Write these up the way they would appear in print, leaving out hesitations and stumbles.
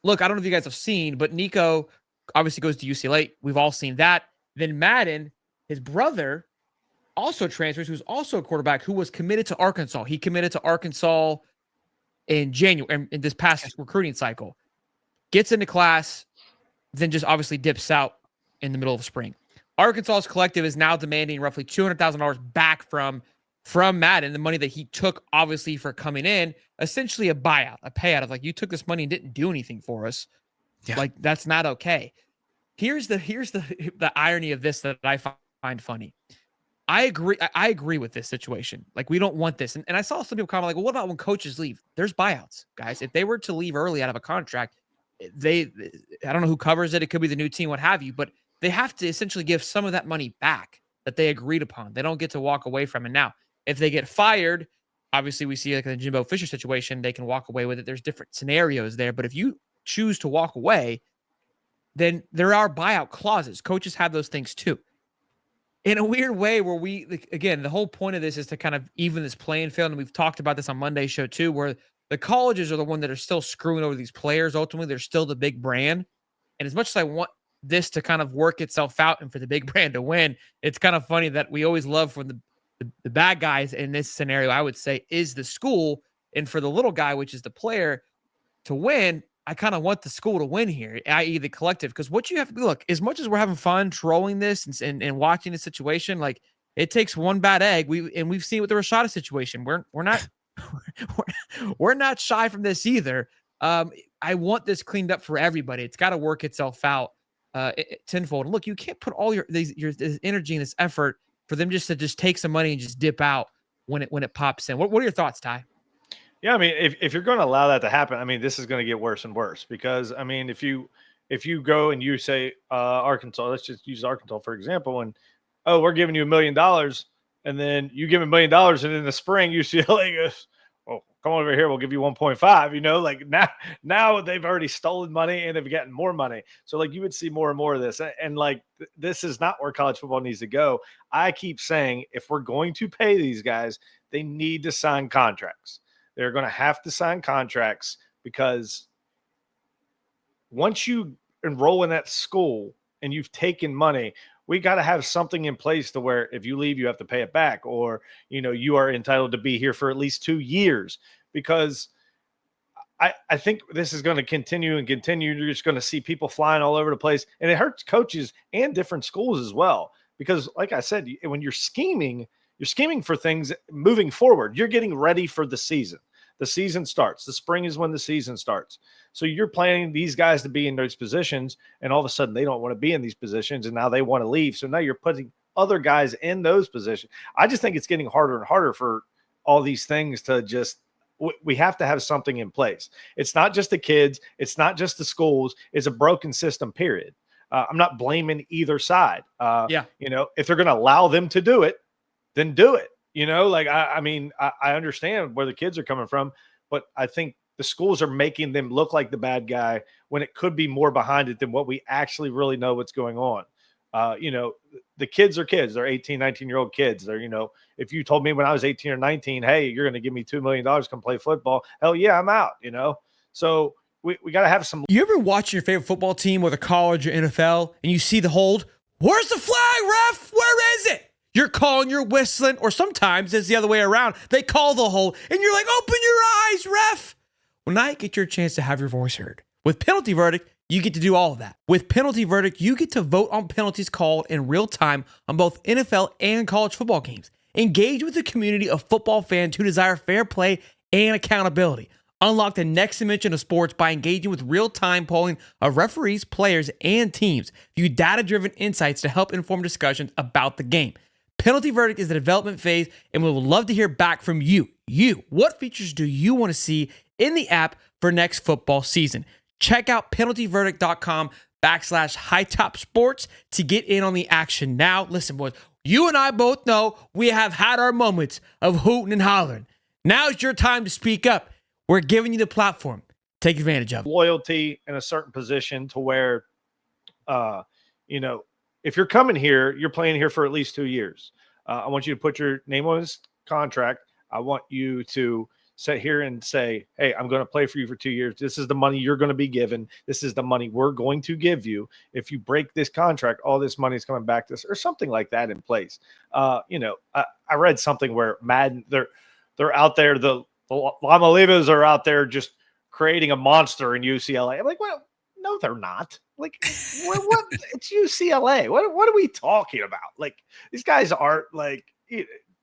look, I don't know if you guys have seen, but Nico obviously goes to UCLA. We've all seen that. Then Madden, his brother, also transfers, who's also a quarterback who was committed to Arkansas. He committed to Arkansas in January, in this past recruiting cycle. Gets into class, then just obviously dips out in the middle of spring. Arkansas's collective is now demanding roughly $200,000 back from Madden, the money that he took obviously for coming in, essentially a buyout, a payout of like, you took this money and didn't do anything for us. Yeah. Like, that's not okay. Here's the irony of this that I find funny. I agree with this situation. Like, we don't want this. And I saw some people comment like, well, what about when coaches leave? There's buyouts, guys. If they were to leave early out of a contract, I don't know who covers it. It could be the new team, what have you, but they have to essentially give some of that money back that they agreed upon. They don't get to walk away from it. Now, if they get fired, obviously we see like in the Jimbo Fisher situation, they can walk away with it. There's different scenarios there, but if you choose to walk away, then there are buyout clauses. Coaches have those things too. In a weird way where again, the whole point of this is to kind of even this playing field. And we've talked about this on Monday's show too, where the colleges are the one that are still screwing over these players. Ultimately, they're still the big brand. And as much as I want this to kind of work itself out and for the big brand to win, it's kind of funny that we always love for the bad guys in this scenario, I would say, is the school. And for the little guy, which is the player, to win, I kind of want the school to win here, i.e. the collective. Because what you have to look, as much as we're having fun trolling this and watching the situation, like it takes one bad egg. We've seen it with the Rashada situation. We're not we're not shy from this either. I want this cleaned up for everybody. It's got to work itself out tenfold. And look, you can't put all your this energy and this effort for them just to take some money and just dip out when it pops in. What are your thoughts, Ty? Yeah, I mean, if you're going to allow that to happen, I mean, this is going to get worse and worse because, I mean, if you go and you say Arkansas, let's just use Arkansas for example, and we're giving you $1 million, and then you give $1 million, and in the spring UCLA goes, oh, come over here, we'll give you 1.5. You know, like now they've already stolen money and they've gotten more money. So like you would see more and more of this, and like this is not where college football needs to go. I keep saying if we're going to pay these guys, they need to sign contracts. They're going to have to sign contracts because once you enroll in that school and you've taken money, we got to have something in place to where if you leave, you have to pay it back, or, you know, you are entitled to be here for at least 2 years, because I think this is going to continue and continue. You're just going to see people flying all over the place, and it hurts coaches and different schools as well. Because like I said, when you're scheming for things moving forward. You're getting ready for the season. The season starts. The spring is when the season starts. So you're planning these guys to be in those positions, and all of a sudden they don't want to be in these positions, and now they want to leave. So now you're putting other guys in those positions. I just think it's getting harder and harder for all these things to just – we have to have something in place. It's not just the kids. It's not just the schools. It's a broken system, period. I'm not blaming either side. You know, if they're going to allow them to do it, then do it. You know, like, I mean, I understand where the kids are coming from, but I think the schools are making them look like the bad guy when it could be more behind it than what we actually really know what's going on. You know, the kids are kids. They're 18, 19-year-old kids. They're, you know, if you told me when I was 18 or 19, hey, you're going to give me $2 million to come play football, hell yeah, I'm out, you know? So we got to have some. You ever watch your favorite football team, whether college or NFL, and you see the hold? Where's the flag, ref? Where is it? You're calling, you're whistling, or sometimes it's the other way around. They call the hold, and you're like, open your eyes, ref. Well, now you get your chance to have your voice heard. With Penalty Verdict, you get to do all of that. With Penalty Verdict, you get to vote on penalties called in real time on both NFL and college football games. Engage with the community of football fans who desire fair play and accountability. Unlock the next dimension of sports by engaging with real-time polling of referees, players, and teams. View data-driven insights to help inform discussions about the game. Penalty Verdict is the development phase, and we would love to hear back from you. What features do you want to see in the app for next football season? Check out penaltyverdict.com/Hightop Sports to get in on the action now. Listen, boys, you and I both know we have had our moments of hooting and hollering. Now's your time to speak up. We're giving you the platform. Take advantage of it. Loyalty in a certain position to where, you know, if you're coming here, you're playing here for at least 2 years. I want you to put your name on this contract. I want you to sit here and say, hey, I'm going to play for you for 2 years. This is the money you're going to be given. This is the money we're going to give you. If you break this contract, all this money is coming back to us, or something like that in place. I read something where Madden, they're out there, the Iamalevas are out there just creating a monster in UCLA. I'm like, well, no, they're not. Like, what? It's UCLA. What are we talking about? Like, these guys aren't like,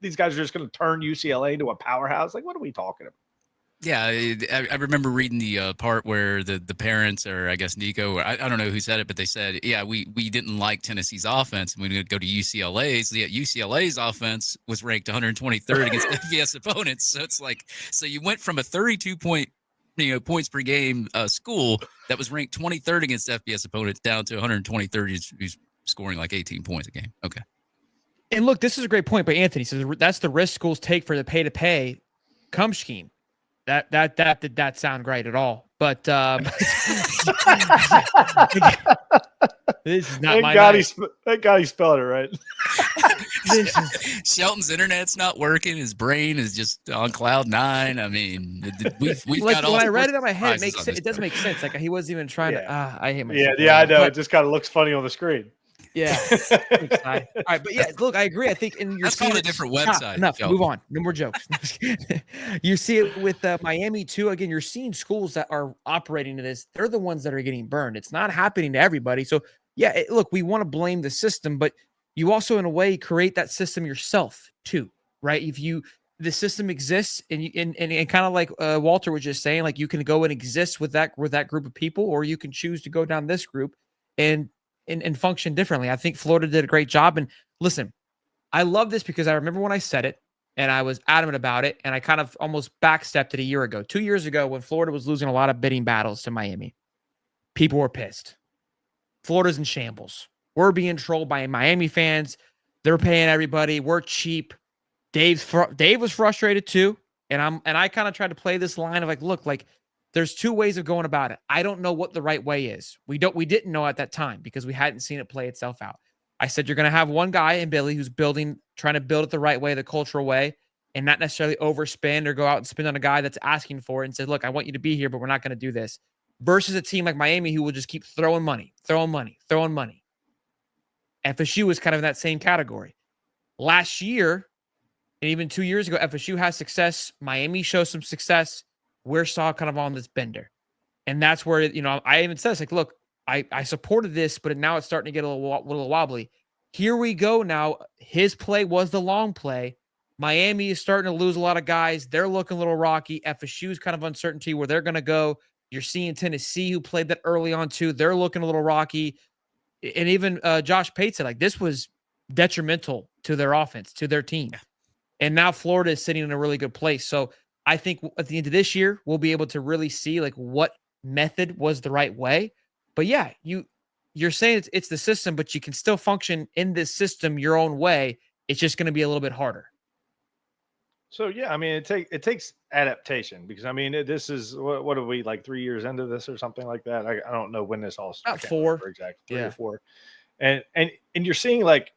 these guys are just going to turn UCLA into a powerhouse. Like, what are we talking about? Yeah, I remember reading the part where the parents, or I guess Nico, or I don't know who said it, but they said, yeah, we didn't like Tennessee's offense, and we would go to UCLA's. Yet UCLA's offense was ranked 123rd against FBS opponents. So it's like, so you went from a 32 point, points per game school that was ranked 23rd against FBS opponents down to 123rd who's scoring like 18 points a game. Okay. And look, this is a great point by Anthony. So that's the risk schools take for the pay-to-pay come scheme. That did not sound great at all. But this is not my night. Thank God he spelled it right. Shelton's internet's not working. His brain is just on cloud 9. I mean, we've like, got all. When I read it in my head, it makes sense. It does make sense. Like, he wasn't even trying to. I hate myself. Yeah, I know. It just kind of looks funny on the screen. Yeah. All right, but yeah, look, I agree. I think that's called a different website. Enough. Move on. No more jokes. You see it with Miami too. Again, you're seeing schools that are operating to this. They're the ones that are getting burned. It's not happening to everybody. So yeah, look, we want to blame the system, but you also, in a way, create that system yourself too, right? If the system exists, and you and kind of like Walter was just saying, like, you can go and exist with that group of people, or you can choose to go down this group and function differently. I think Florida did a great job. And listen, I love this because I remember when I said it and I was adamant about it, and I kind of almost backstepped it a year ago. 2 years ago, when Florida was losing a lot of bidding battles to Miami, people were pissed. Florida's in shambles. We're being trolled by Miami fans. They're paying everybody. We're cheap. Dave was frustrated too. And I kind of tried to play this line of like, look, like, there's two ways of going about it. I don't know what the right way is. We didn't know at that time because we hadn't seen it play itself out. I said, you're going to have one guy in Billy who's trying to build it the right way, the cultural way, and not necessarily overspend or go out and spend on a guy that's asking for it and say, look, I want you to be here, but we're not going to do this. Versus a team like Miami who will just keep throwing money. FSU was kind of in that same category. Last year, and even 2 years ago, FSU has success. Miami shows some success. We're saw kind of on this bender. And that's where, I even said, it's like, look, I supported this, but now it's starting to get a little wobbly. Here we go now. His play was the long play. Miami is starting to lose a lot of guys. They're looking a little rocky. FSU's kind of uncertainty where they're going to go. You're seeing Tennessee, who played that early on too. They're looking a little rocky. And even Josh Pate said, like, this was detrimental to their offense, to their team. And now Florida is sitting in a really good place. So I think at the end of this year, we'll be able to really see like what method was the right way. But yeah, you're saying it's the system, but you can still function in this system your own way. It's just going to be a little bit harder. So yeah, I mean, it takes adaptation, because I mean, this is what are we, like 3 years into this or something like that? I don't know when this all started. About 4 exactly, 3 or 4, and you're seeing like.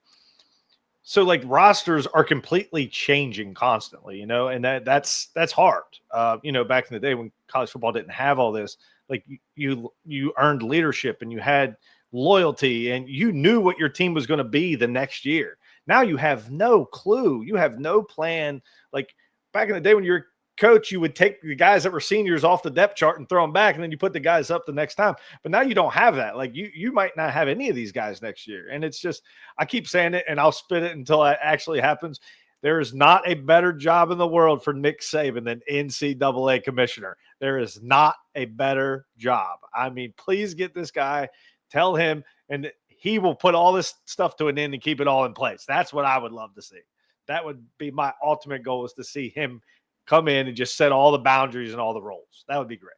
So like rosters are completely changing constantly, and that's hard. Back in the day when college football didn't have all this, like you earned leadership and you had loyalty and you knew what your team was going to be the next year. Now you have no clue. You have no plan. Like back in the day when you're a coach, you would take the guys that were seniors off the depth chart and throw them back, and then you put the guys up the next time. But now you don't have that. Like you might not have any of these guys next year. And it's just, I keep saying it and I'll spit it until it actually happens. There is not a better job in the world for Nick Saban than NCAA commissioner. There is not a better job. I mean, please get this guy, tell him, and he will put all this stuff to an end and keep it all in place. That's what I would love to see. That would be my ultimate goal, is to see him come in and just set all the boundaries and all the roles. That would be great.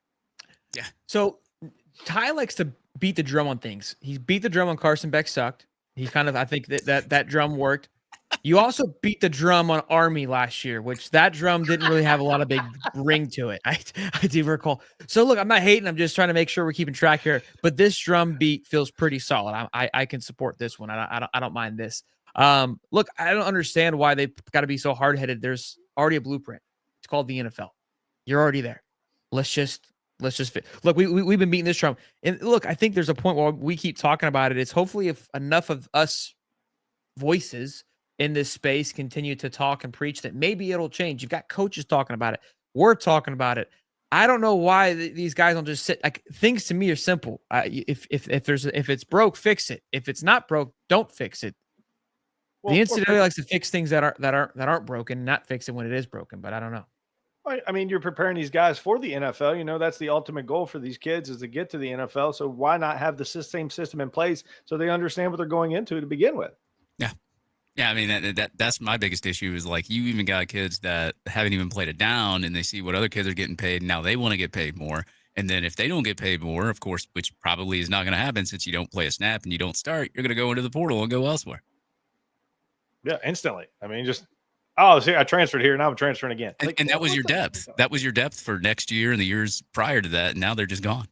Yeah. So Ty likes to beat the drum on things. He beat the drum on Carson Beck sucked. He kind of, I think that drum worked. You also beat the drum on Army last year, which that drum didn't really have a lot of big ring to it. I do recall. So look, I'm not hating. I'm just trying to make sure we're keeping track here. But this drum beat feels pretty solid. I can support this one. I don't mind this. Look, I don't understand why they've got to be so hard-headed. There's already a blueprint. It's called the NFL. You're already there. Let's just look. We've been beating this drum, and look, I think there's a point where we keep talking about it. It's hopefully if enough of us voices in this space continue to talk and preach that maybe it'll change. You've got coaches talking about it. We're talking about it. I don't know why these guys don't just sit. Like, things to me are simple. If it's broke, fix it. If it's not broke, don't fix it. Well, The NCAA likes to fix things that aren't broken, not fix it when it is broken. But I don't know. I mean, you're preparing these guys for the NFL. You know, that's the ultimate goal for these kids is to get to the NFL. So why not have the same system in place so they understand what they're going into to begin with? Yeah. Yeah, I mean, that's my biggest issue is, like, you even got kids that haven't even played it down, and they see what other kids are getting paid, and now they want to get paid more. And then if they don't get paid more, of course, which probably is not going to happen since you don't play a snap and you don't start, you're going to go into the portal and go elsewhere. Yeah, instantly. I mean, just, oh, see, I transferred here, now I'm transferring again. And that was your depth. That was your depth for next year and the years prior to that, and now they're just gone.